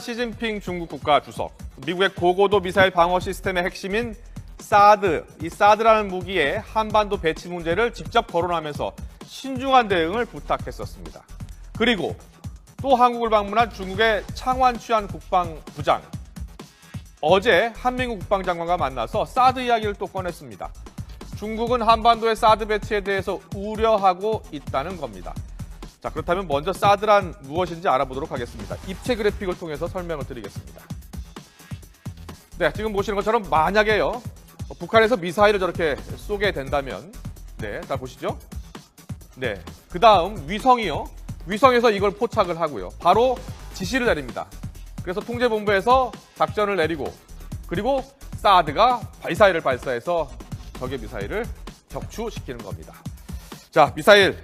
시진핑 중국 국가 주석, 미국의 고고도 미사일 방어 시스템의 핵심인 사드, 이 사드라는 무기의 한반도 배치 문제를 직접 거론하면서 신중한 대응을 부탁했었습니다. 그리고 또 한국을 방문한 중국의 창완취안 국방부장, 어제 한민국 국방장관과 만나서 사드 이야기를 또 꺼냈습니다. 중국은 한반도의 사드 배치에 대해서 우려하고 있다는 겁니다. 자, 그렇다면 먼저 사드란 무엇인지 알아보도록 하겠습니다. 입체 그래픽을 통해서 설명을 드리겠습니다. 네, 지금 보시는 것처럼 만약에요, 북한에서 미사일을 저렇게 쏘게 된다면, 네, 자 보시죠. 네, 그 다음 위성이요. 위성에서 이걸 포착을 하고요. 바로 지시를 내립니다. 그래서 통제본부에서 작전을 내리고, 그리고 사드가 미사일을 발사해서 적의 미사일을 격추시키는 겁니다. 자,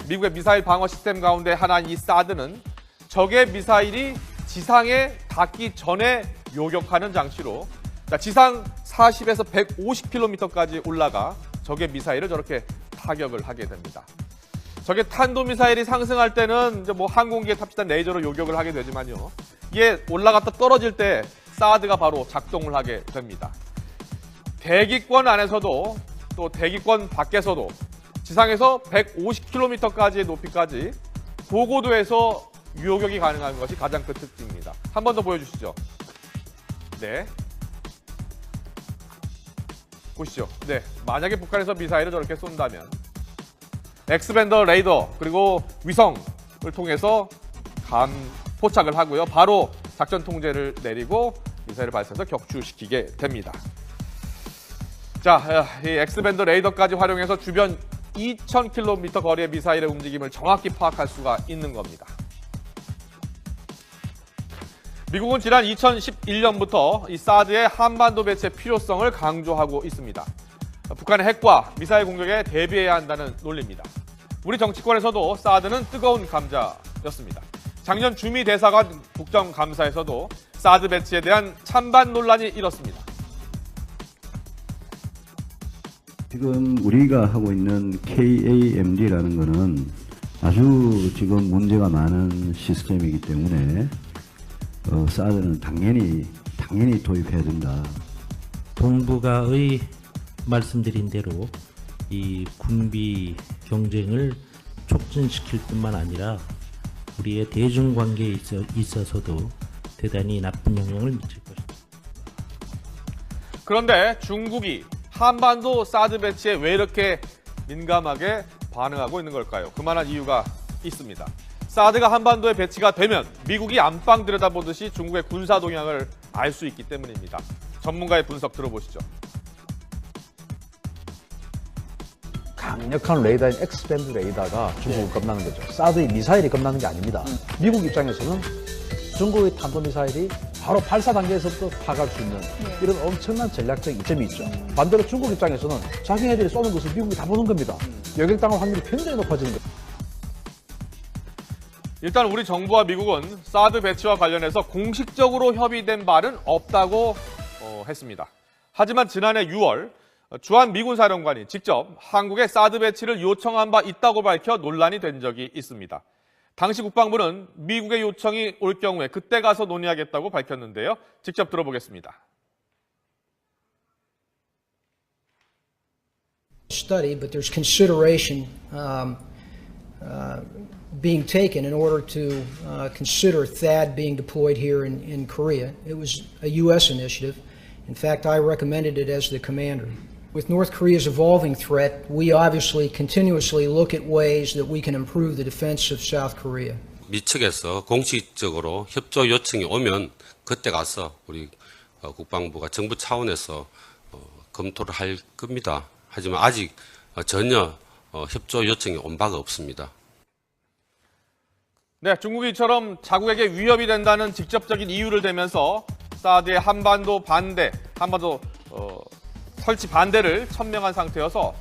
미국의 미사일 방어 시스템 가운데 하나인 이 사드는 적의 미사일이 지상에 닿기 전에 요격하는 장치로, 자, 지상 40에서 150km까지 올라가 적의 미사일을 저렇게 타격을 하게 됩니다. 적의 탄도미사일이 상승할 때는 이제 뭐 항공기에 탑재된 레이저로 요격을 하게 되지만요, 이게 올라갔다 떨어질 때 사드가 바로 작동을 하게 됩니다. 대기권 안에서도 또 대기권 밖에서도 지상에서 150km까지의 높이까지 고고도에서 요격이 가능한 것이 가장 큰 특징입니다. 한 번 더 보여주시죠. 네. 보시죠. 네. 만약에 북한에서 미사일을 저렇게 쏜다면 X밴더 레이더 그리고 위성을 통해서 포착을 하고요. 바로 작전 통제를 내리고 미사일을 발사해서 격추시키게 됩니다. 자, 이 X밴더 레이더까지 활용해서 주변 2,000km 거리의 미사일의 움직임을 정확히 파악할 수가 있는 겁니다. 미국은 지난 2011년부터 이 사드의 한반도 배치의 필요성을 강조하고 있습니다. 북한의 핵과 미사일 공격에 대비해야 한다는 논리입니다. 우리 정치권에서도 사드는 뜨거운 감자였습니다. 작년 주미 대사관 국정감사에서도 사드 배치에 대한 찬반 논란이 일었습니다. 지금 우리가 하고 있는 KAMD라는 것은 아주 지금 문제가 많은 시스템이기 때문에 사드는 당연히 도입해야 된다. 동북아의 말씀드린 대로 이 군비 경쟁을 촉진시킬 뿐만 아니라 우리의 대중관계에 있어서도 대단히 나쁜 영향을 미칠 것입니다. 그런데 중국이 한반도 사드 배치에 왜 이렇게 민감하게 반응하고 있는 걸까요? 그만한 이유가 있습니다. 사드가 한반도에 배치가 되면 미국이 안방 들여다보듯이 중국의 군사 동향을 알 수 있기 때문입니다. 전문가의 분석 들어보시죠. 강력한 레이더인 X밴드 레이더가 중국을 겁나는 거죠. 사드의 미사일이 겁나는 게 아닙니다. 미국 입장에서는 중국의 탄도미사일이 바로 발사 단계에서부터 파악할 수 있는 이런 엄청난 전략적 이점이 있죠. 반대로 중국 입장에서는 자기네들이 쏘는 것을 미국이 다 보는 겁니다. 요격당할 확률이 굉장히 높아지는 거죠. 일단 우리 정부와 미국은 사드 배치와 관련해서 공식적으로 협의된 바는 없다고 했습니다. 하지만 지난해 6월 주한 미군 사령관이 직접 한국의 사드 배치를 요청한 바 있다고 밝혀 논란이 된 적이 있습니다. 당시 국방부는 미국의 요청이 올 경우에 그때 가서 논의하겠다고 밝혔는데요. 직접 들어보겠습니다. Study, but there's consideration being taken in order to consider THAAD being deployed here in Korea. It was a U.S. initiative. In fact, I recommended it as the commander. With North Korea's evolving threat, we obviously continuously look at ways that we can improve the defense of South Korea. 미 측에서 공식적으로 협조 요청이 오면 그때 가서 우리 국방부가 정부 차원에서 검토를 할 겁니다. 하지만 아직 전혀 협조 요청이 온 바가 없습니다. 네, 중국이 이처럼 자국에게 위협이 된다는 직접적인 이유를 대면서 사드의 한반도 설치 반대를 천명한 상태여서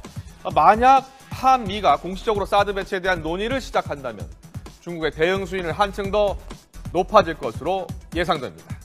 만약 한미가 공식적으로 사드 배치에 대한 논의를 시작한다면 중국의 대응 수위는 한층 더 높아질 것으로 예상됩니다.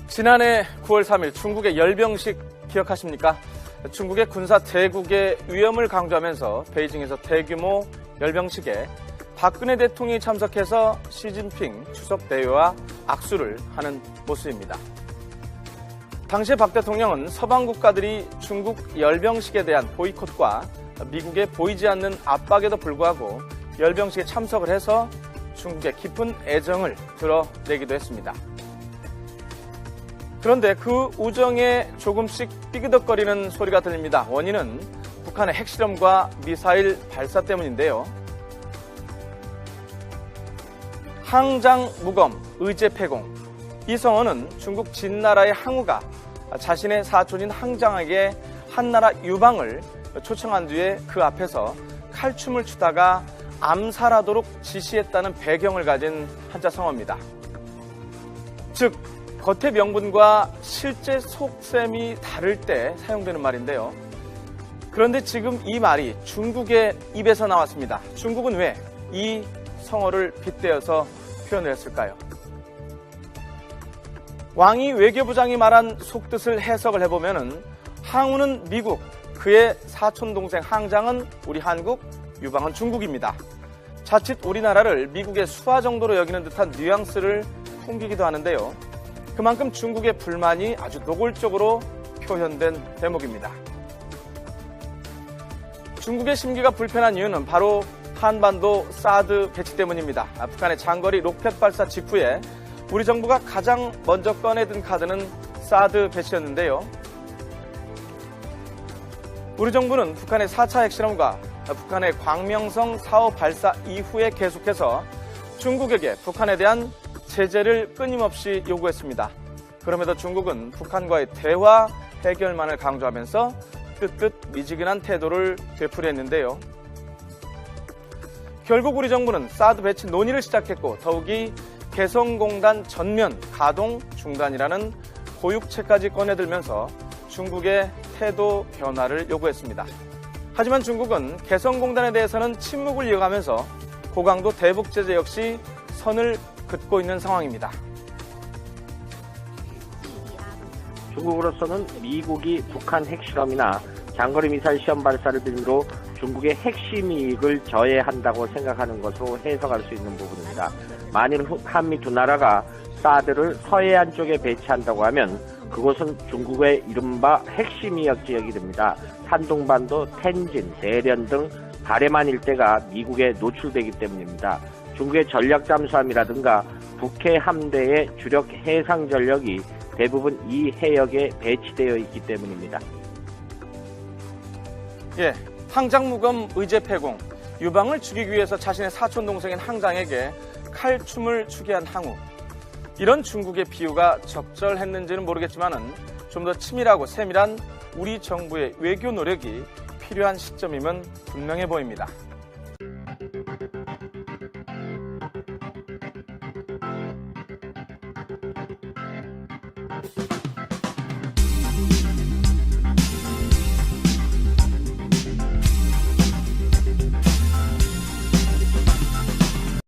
지난해 9월 3일 중국의 열병식 기억하십니까? 중국의 군사 대국의 위험을 강조하면서 베이징에서 대규모 열병식에 박근혜 대통령이 참석해서 시진핑 주석 대회와 악수를 하는 모습입니다. 당시에 박 대통령은 서방 국가들이 중국 열병식에 대한 보이콧과 미국의 보이지 않는 압박에도 불구하고 열병식에 참석을 해서 중국의 깊은 애정을 드러내기도 했습니다. 그런데 그 우정에 조금씩 삐그덕거리는 소리가 들립니다. 원인은 북한의 핵실험과 미사일 발사 때문인데요. 항장무검 의제폐공. 이 성어는 중국 진나라의 항우가 자신의 사촌인 항장에게 한나라 유방을 초청한 뒤에 그 앞에서 칼춤을 추다가 암살하도록 지시했다는 배경을 가진 한자 성어입니다. 즉, 겉의 명분과 실제 속셈이 다를 때 사용되는 말인데요. 그런데 지금 이 말이 중국의 입에서 나왔습니다. 중국은 왜 이 성어를 빗대어서 표현을 했을까요? 왕이 외교부장이 말한 속뜻을 해석을 해보면 항우는 미국, 그의 사촌동생 항장은 우리 한국, 유방은 중국입니다. 자칫 우리나라를 미국의 수하 정도로 여기는 듯한 뉘앙스를 풍기기도 하는데요. 그만큼 중국의 불만이 아주 노골적으로 표현된 대목입니다. 중국의 심기가 불편한 이유는 바로 한반도 사드 배치 때문입니다. 북한의 장거리 로켓 발사 직후에 우리 정부가 가장 먼저 꺼내든 카드는 사드 배치였는데요. 우리 정부는 북한의 4차 핵실험과 북한의 광명성 사업 발사 이후에 계속해서 중국에게 북한에 대한 제재를 끊임없이 요구했습니다. 그럼에도 중국은 북한과의 대화 해결만을 강조하면서 뜨뜻 미지근한 태도를 되풀이했는데요. 결국 우리 정부는 사드 배치 논의를 시작했고 더욱이 개성공단 전면 가동 중단이라는 고육체까지 꺼내들면서 중국의 태도 변화를 요구했습니다. 하지만 중국은 개성공단에 대해서는 침묵을 이어가면서 고강도 대북 제재 역시 선을 긋고 있는 상황입니다. 중국으로서는 미국이 북한 핵실험이나 장거리 미사일 시험 발사를 빌미로 중국의 핵심 이익을 저해한다고 생각하는 것으로 해석할 수 있는 부분입니다. 만일 한미 두 나라가 사드를 서해안 쪽에 배치한다고 하면 그곳은 중국의 이른바 핵심 이역 지역이 됩니다. 산둥반도, 텐진, 대련 등 가레만 일대가 미국에 노출되기 때문입니다. 중국의 전략 잠수함이라든가 북해 함대의 주력 해상 전력이 대부분 이 해역에 배치되어 있기 때문입니다. 예, 항장무검 의제폐공, 유방을 죽이기 위해서 자신의 사촌동생인 항장에게 칼춤을 추게 한 항우. 이런 중국의 비유가 적절했는지는 모르겠지만은 좀 더 치밀하고 세밀한 우리 정부의 외교 노력이 필요한 시점임은 분명해 보입니다.